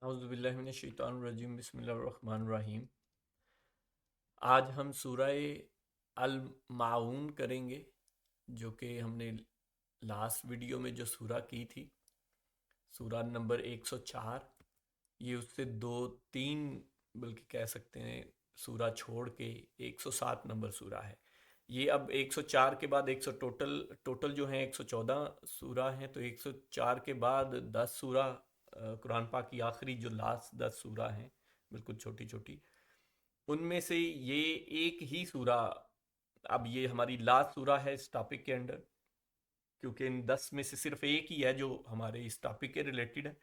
اعوذ باللہ من الشیطان الرجیم بسم اللہ الرحمن الرحیم۔ آج ہم سورہ المعون کریں گے، جو کہ ہم نے لاسٹ ویڈیو میں جو سورہ کی تھی، سورہ نمبر 104۔ یہ اس سے دو تین بلکہ کہہ سکتے ہیں سورہ چھوڑ کے 107 نمبر سورہ ہے۔ یہ اب 104 کے بعد 100 ٹوٹل جو ہیں 114 سورہ ہیں، تو 104 کے بعد 10 سورہ قرآن پاک کی آخری جو لاسٹ 10 سورہ ہیں، بالکل چھوٹی چھوٹی، ان میں سے یہ ایک ہی سورہ اب یہ ہماری لاسٹ سورہ ہے اس ٹاپک کے انڈر، کیونکہ ان 10 میں سے صرف ایک ہی ہے جو ہمارے اس ٹاپک کے ریلیٹڈ ہے۔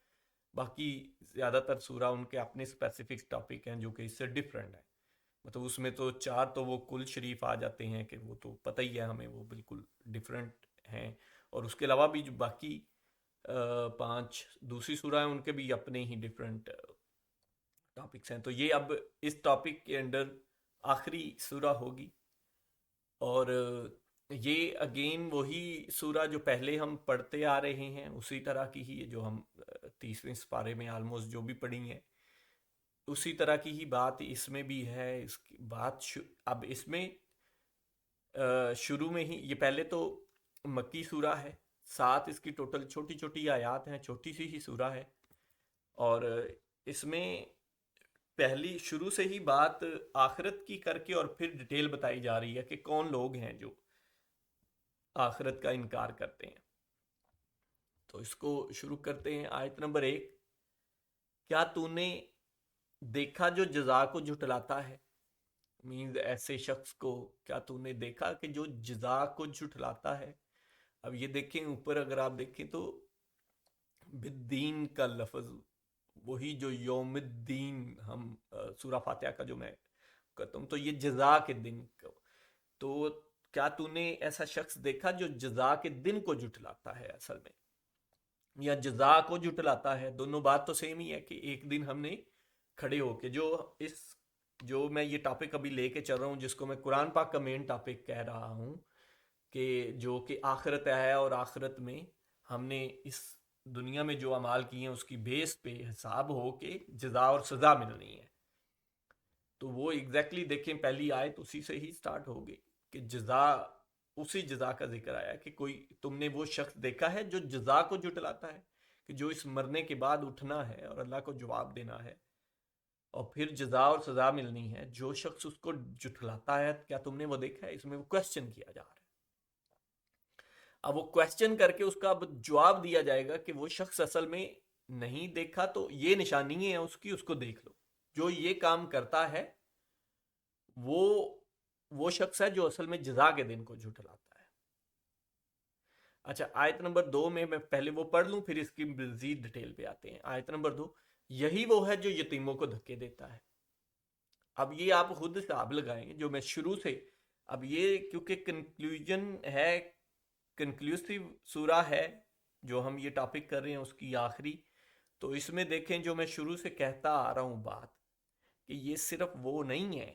باقی زیادہ تر سورہ ان کے اپنے اسپیسیفک ٹاپک ہیں جو کہ اس سے ڈفرینٹ ہیں۔ مطلب اس میں تو چار تو وہ کل شریف آ جاتے ہیں کہ وہ تو پتہ ہی ہے ہمیں، وہ بالکل ڈفرینٹ ہیں۔ اور اس کے علاوہ بھی جو باقی 5 دوسری سورہ ہیں ان کے بھی اپنے ہی ڈفرینٹ ٹاپکس ہیں۔ تو یہ اب اس ٹاپک کے انڈر آخری سورہ ہوگی، اور یہ اگین وہی سورہ جو پہلے ہم پڑھتے آ رہے ہیں، اسی طرح کی ہی جو ہم 30ویں سپارے میں آلموسٹ جو بھی پڑھی ہیں، اسی طرح کی ہی بات اس میں بھی ہے۔ اس کی بات اب اس میں شروع میں ہی یہ پہلے تو مکی سورہ ہے، 7 اس کی ٹوٹل چھوٹی چھوٹی آیات ہیں، چھوٹی سی ہی سورہ ہے، اور اس میں پہلی شروع سے ہی بات آخرت کی کر کے اور پھر ڈیٹیل بتائی جا رہی ہے کہ کون لوگ ہیں جو آخرت کا انکار کرتے ہیں۔ تو اس کو شروع کرتے ہیں آیت نمبر 1۔ کیا تو نے دیکھا جو جزا کو جھٹلاتا ہے؟ مینز ایسے شخص کو کیا تو نے دیکھا کہ جو جزا کو جھٹلاتا ہے؟ اب یہ دیکھیں اوپر، اگر آپ دیکھیں تو بالدین کا لفظ وہی جو یوم الدین ہم سورہ فاتحہ کا جو میں کہتا ہوں، تو یہ جزا کے دن کو، تو کیا تو نے ایسا شخص دیکھا جو جزا کے دن کو جھٹلاتا ہے اصل میں، یا جزا کو جھٹلاتا ہے؟ دونوں بات تو سیم ہی ہے کہ ایک دن ہم نے کھڑے ہو کے جو میں یہ ٹاپک ابھی لے کے چل رہا ہوں، جس کو میں قرآن پاک کا مین ٹاپک کہہ رہا ہوں، کہ جو کہ آخرت ہے، اور آخرت میں ہم نے اس دنیا میں جو اعمال کیے ہیں اس کی بیس پہ حساب ہو کے جزا اور سزا ملنی ہے۔ تو وہ ایگزیکٹلی دیکھیں پہلی آیت اسی سے ہی سٹارٹ ہوگی کہ جزا، اسی جزا کا ذکر آیا کہ کوئی تم نے وہ شخص دیکھا ہے جو جزا کو جھٹلاتا ہے، کہ جو اس مرنے کے بعد اٹھنا ہے اور اللہ کو جواب دینا ہے اور پھر جزا اور سزا ملنی ہے، جو شخص اس کو جھٹلاتا ہے، کیا تم نے وہ دیکھا ہے؟ اس میں وہ کوشچن کیا جا رہا ہے۔ اب وہ کوشچن کر کے اس کا اب جواب دیا جائے گا کہ وہ شخص اصل میں نہیں دیکھا، تو یہ نشانی ہے اس کی، اس کو دیکھ لو۔ جو یہ کام کرتا ہے وہ شخص ہے جو اصل میں جزا کے دن کو جھٹلاتا ہے۔ اچھا، آیت نمبر 2 میں پہلے وہ پڑھ لوں، پھر اس کی مزید ڈیٹیل پہ آتے ہیں۔ آیت نمبر 2، یہی وہ ہے جو یتیموں کو دھکے دیتا ہے۔ اب یہ آپ خود حساب لگائیں، جو میں شروع سے، اب یہ کیونکہ کنکلوژن ہے، کنکلوسیو سورہ ہے جو ہم یہ ٹاپک کر رہے ہیں، اس کی آخری، تو اس میں دیکھیں جو میں شروع سے کہتا آ رہا ہوں بات، کہ یہ صرف وہ نہیں ہے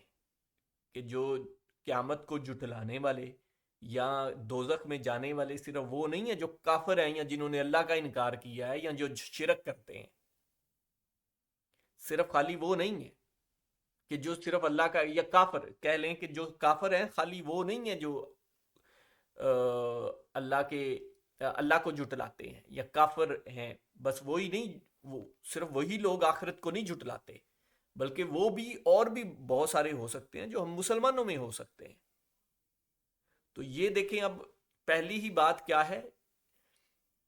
کہ جو قیامت کو جھٹلانے والے یا دوزخ میں جانے والے صرف وہ نہیں ہے جو کافر ہیں یا جنہوں نے اللہ کا انکار کیا ہے یا جو شرک کرتے ہیں، صرف خالی وہ نہیں ہے کہ جو صرف اللہ کا، یا کافر کہہ لیں کہ جو کافر ہیں خالی وہ نہیں ہے جو اللہ کو جھٹلاتے ہیں یا کافر ہیں، بس وہی نہیں، وہ صرف وہی لوگ آخرت کو نہیں جھٹلاتے، بلکہ وہ بھی اور بھی بہت سارے ہو سکتے ہیں جو ہم مسلمانوں میں ہو سکتے ہیں۔ تو یہ دیکھیں اب پہلی ہی بات کیا ہے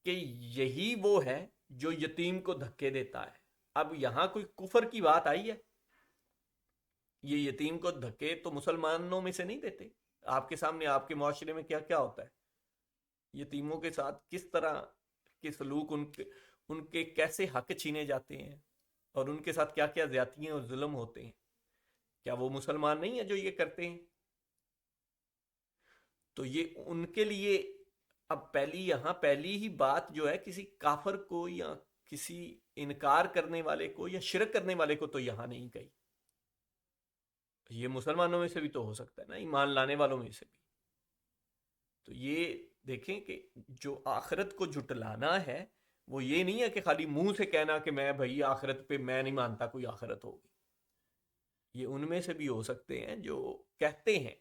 کہ یہی وہ ہے جو یتیم کو دھکے دیتا ہے۔ اب یہاں کوئی کفر کی بات آئی ہے؟ یہ یتیم کو دھکے تو مسلمانوں میں سے نہیں دیتے۔ آپ کے سامنے، آپ کے معاشرے میں کیا کیا ہوتا ہے، یتیموں کے ساتھ کس طرح کے سلوک، ان کے کیسے حق چھینے جاتے ہیں، اور ان کے ساتھ کیا کیا زیادتیاں اور ظلم ہوتے ہیں۔ کیا وہ مسلمان نہیں ہیں جو یہ کرتے ہیں؟ تو یہ ان کے لیے اب پہلی ہی بات جو ہے کسی کافر کو یا کسی انکار کرنے والے کو یا شرک کرنے والے کو تو یہاں نہیں کہی، یہ مسلمانوں میں سے بھی تو ہو سکتا ہے نا، ایمان لانے والوں میں سے بھی۔ تو یہ دیکھیں کہ جو آخرت کو جھٹلانا ہے وہ یہ نہیں ہے کہ خالی منہ سے کہنا کہ میں بھائی آخرت پہ میں نہیں مانتا کوئی آخرت ہوگی. یہ ان میں سے بھی ہو سکتے ہیں جو کہتے ہیں،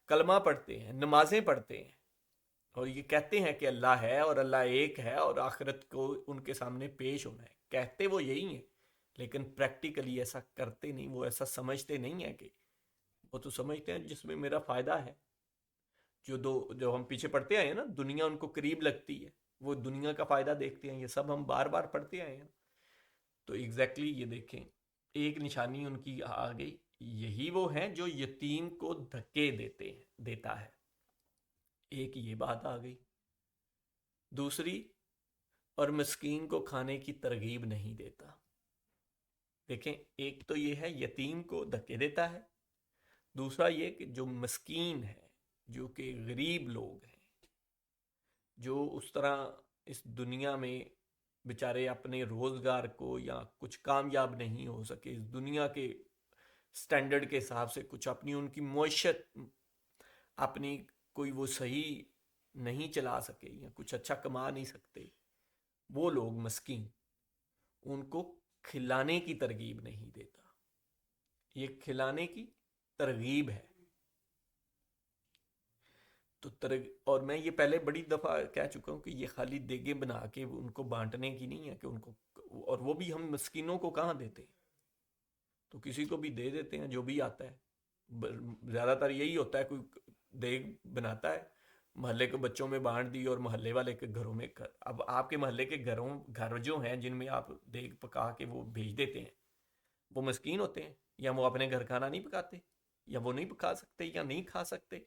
کلمہ پڑھتے ہیں، نمازیں پڑھتے ہیں، اور یہ کہتے ہیں کہ اللہ ہے اور اللہ ایک ہے اور آخرت کو ان کے سامنے پیش ہونا ہے. کہتے وہ یہی ہیں لیکن پریکٹیکلی ایسا کرتے نہیں. وہ ایسا سمجھتے نہیں ہیں. کہ وہ تو سمجھتے ہیں جس میں میرا فائدہ ہے. جو ہم پیچھے پڑھتے آئے ہیں نا، دنیا ان کو قریب لگتی ہے، وہ دنیا کا فائدہ دیکھتے ہیں. یہ سب ہم بار بار پڑھتے آئے ہیں. تو ایگزیکٹلی یہ دیکھیں، ایک نشانی ان کی آ گئی. یہی وہ ہیں جو یتیم کو دھکے دیتا ہے. ایک یہ بات آ گئی. دوسری، اور مسکین کو کھانے کی ترغیب نہیں دیتا. دیکھیں، ایک تو یہ ہے یتیم کو دھکے دیتا ہے. دوسرا یہ کہ جو مسکین ہے، جو کہ غریب لوگ ہیں، جو اس طرح اس دنیا میں بیچارے اپنے روزگار کو یا کچھ کامیاب نہیں ہو سکے، اس دنیا کے سٹینڈرڈ کے حساب سے کچھ اپنی ان کی معیشت اپنی کوئی وہ صحیح نہیں چلا سکے یا کچھ اچھا کما نہیں سکتے، وہ لوگ مسکین، ان کو کھلانے کی ترغیب نہیں دیتا. یہ کھلانے کی ترغیب ہے. تو اور میں یہ پہلے بڑی دفعہ کہہ چکا ہوں کہ یہ خالی دیگیں بنا کے ان کو بانٹنے کی نہیں ہے کہ ان کو، اور وہ بھی ہم مسکینوں کو کہاں دیتے ہیں، تو کسی کو بھی دے دیتے ہیں جو بھی آتا ہے. زیادہ تر یہی ہوتا ہے، کوئی دیگ بناتا ہے، محلے کے بچوں میں بانٹ دی اور محلے والے کے گھروں میں. اب آپ کے محلے کے گھر جو ہیں جن میں آپ دیگ پکا کے وہ بھیج دیتے ہیں، وہ مسکین ہوتے ہیں یا وہ اپنے گھر کھانا نہیں پکاتے یا وہ نہیں پکا سکتے یا نہیں کھا سکتے.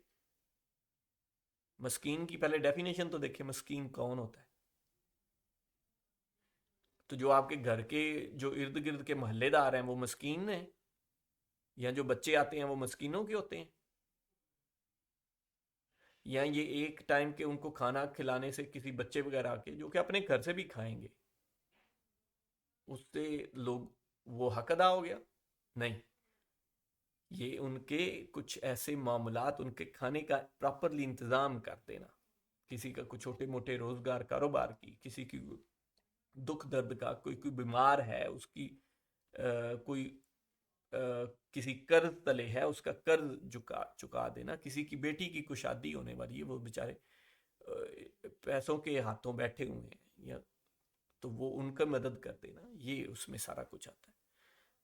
مسکین کی پہلے ڈیفینیشن تو دیکھیں، مسکین کون ہوتا ہے. تو جو آپ کے گھر کے جو ارد گرد کے محلے دار ہیں وہ مسکین ہیں، یا جو بچے آتے ہیں وہ مسکینوں کے ہوتے ہیں، یا یہ ایک ٹائم کے ان کو کھانا کھلانے سے کسی بچے وغیرہ کے جو کہ اپنے گھر سے بھی کھائیں گے اس سے لوگ وہ حق ادا ہو گیا؟ نہیں. یہ ان کے کچھ ایسے معاملات، ان کے کھانے کا پراپرلی انتظام کر دینا، کسی کا کوئی چھوٹے موٹے روزگار کاروبار کی، کسی کی دکھ درد کا، کوئی بیمار ہے اس کی کوئی کسی قرض تلے ہے اس کا قرض چکا دینا، کسی کی بیٹی کی کوئی شادی ہونے والی ہے، وہ بیچارے پیسوں کے ہاتھوں بیٹھے ہوئے ہیں، یا تو وہ ان کا مدد کر دینا. یہ اس میں سارا کچھ آتا ہے.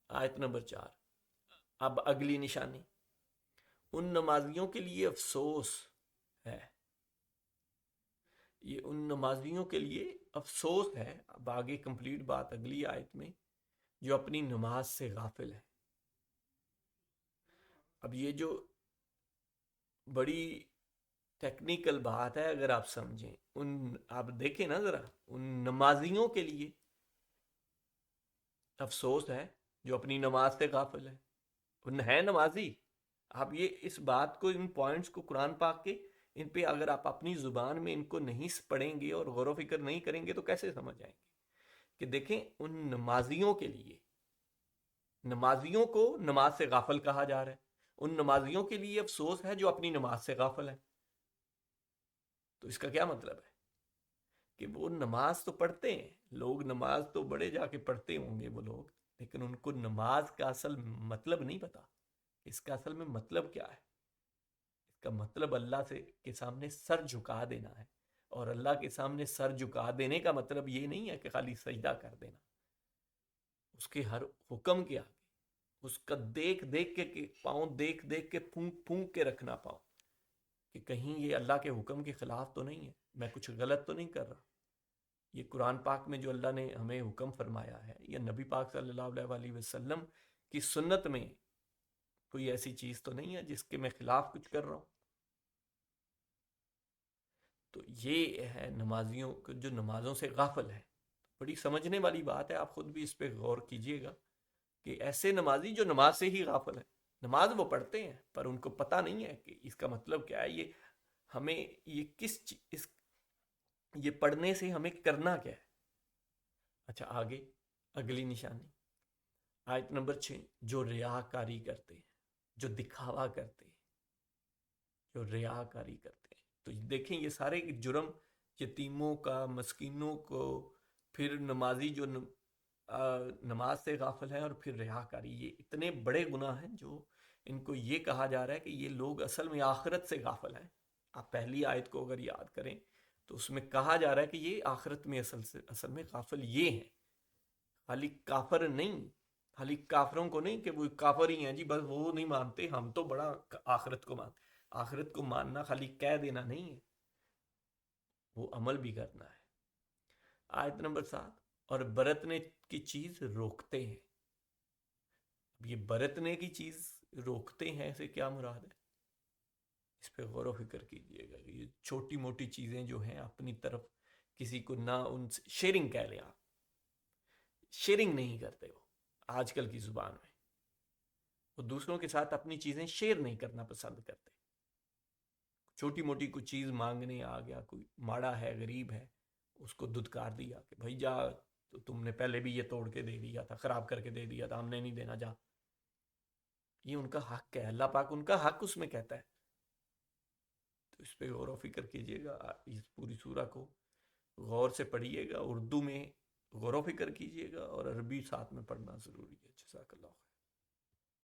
آیت نمبر 4. اب اگلی نشانی، ان نمازیوں کے لیے افسوس ہے. یہ ان نمازیوں کے لیے افسوس ہے. اب آگے کمپلیٹ بات اگلی آیت میں، جو اپنی نماز سے غافل ہے. اب یہ جو بڑی ٹیکنیکل بات ہے، اگر آپ سمجھیں، آپ دیکھیں نا ذرا، ان نمازیوں کے لیے افسوس ہے جو اپنی نماز سے غافل ہے. ان ہے نمازی. آپ یہ اس بات کو، ان پوائنٹس کو قرآن پاک کے، ان پہ اگر آپ اپنی زبان میں ان کو نہیں پڑھیں گے اور غور و فکر نہیں کریں گے تو کیسے سمجھ آئیں گے کہ دیکھیں ان نمازیوں کے لیے، نمازیوں کو نماز سے غافل کہا جا رہا ہے. ان نمازیوں کے لیے افسوس ہے جو اپنی نماز سے غافل ہے. تو اس کا کیا مطلب ہے؟ کہ وہ نماز تو پڑھتے ہیں، لوگ نماز تو بڑے جا کے پڑھتے ہوں گے وہ لوگ، لیکن ان کو نماز کا اصل مطلب نہیں پتا. اس کا اصل میں مطلب کیا ہے؟ اس کا مطلب اللہ کے سامنے سر جھکا دینا ہے. اور اللہ کے سامنے سر جھکا دینے کا مطلب یہ نہیں ہے کہ خالی سجدہ کر دینا. اس کے ہر حکم کے آگے اس کا دیکھ دیکھ کے پاؤں، دیکھ دیکھ کے پھونک پھونک کے رکھنا پاؤں، کہ کہیں یہ اللہ کے حکم کے خلاف تو نہیں ہے، میں کچھ غلط تو نہیں کر رہا. یہ قرآن پاک میں جو اللہ نے ہمیں حکم فرمایا ہے، یا نبی پاک صلی اللہ علیہ وسلم کی سنت میں کوئی ایسی چیز تو نہیں ہے جس کے میں خلاف کچھ کر رہا ہوں. تو یہ ہے نمازیوں جو نمازوں سے غافل ہے. بڑی سمجھنے والی بات ہے. آپ خود بھی اس پہ غور کیجئے گا کہ ایسے نمازی جو نماز سے ہی غافل ہیں. نماز وہ پڑھتے ہیں پر ان کو پتہ نہیں ہے کہ اس کا مطلب کیا ہے، یہ ہمیں یہ پڑھنے سے ہمیں کرنا کیا ہے. اچھا، آگے اگلی نشانی، آیت نمبر 6. جو ریاکاری کرتے ہیں، جو دکھاوا کرتے ہیں، جو ریاکاری کرتے ہیں. تو دیکھیں یہ سارے جرم یتیموں کا، مسکینوں کو پھر نمازی جو نماز سے غافل ہیں، اور پھر ریاکاری. یہ اتنے بڑے گناہ ہیں جو ان کو یہ کہا جا رہا ہے کہ یہ لوگ اصل میں آخرت سے غافل ہیں. آپ پہلی آیت کو اگر یاد کریں تو اس میں کہا جا رہا ہے کہ یہ آخرت میں اصل میں غافل یہ ہیں، خالی کافر نہیں. خالی کافروں کو نہیں کہ وہ کافر ہی ہیں جی بس وہ نہیں مانتے، ہم تو بڑا آخرت کو مانتے. آخرت کو ماننا خالی کہہ دینا نہیں ہے، وہ عمل بھی کرنا ہے. آیت نمبر 7، اور برتنے کی چیز روکتے ہیں. اب یہ برتنے کی چیز روکتے ہیں سے کیا مراد ہے؟ اس پہ غور و فکر کیجئے گا. یہ چھوٹی موٹی چیزیں جو ہیں اپنی طرف کسی کو نہ ان سے شیئرنگ کہہ لیں آپ، شیئرنگ نہیں کرتے. وہ آج کل کی زبان میں وہ دوسروں کے ساتھ اپنی چیزیں شیئر نہیں کرنا پسند کرتے. چھوٹی موٹی کوئی چیز مانگنے آ گیا، کوئی ماڑا ہے غریب ہے، اس کو دھتکار دیا کہ بھائی جا، تو تم نے پہلے بھی یہ توڑ کے دے دیا تھا، خراب کر کے دے دیا تھا، ہم نے نہیں دینا، جا. یہ ان کا حق ہے، اللہ پاک ان کا حق اس میں کہتا ہے. تو اس پہ غور و فکر کیجئے گا. اس پوری سورہ کو غور سے پڑھیے گا، اردو میں غور و فکر کیجئے گا، اور عربی ساتھ میں پڑھنا ضروری ہے. جزاک اللہ خیر.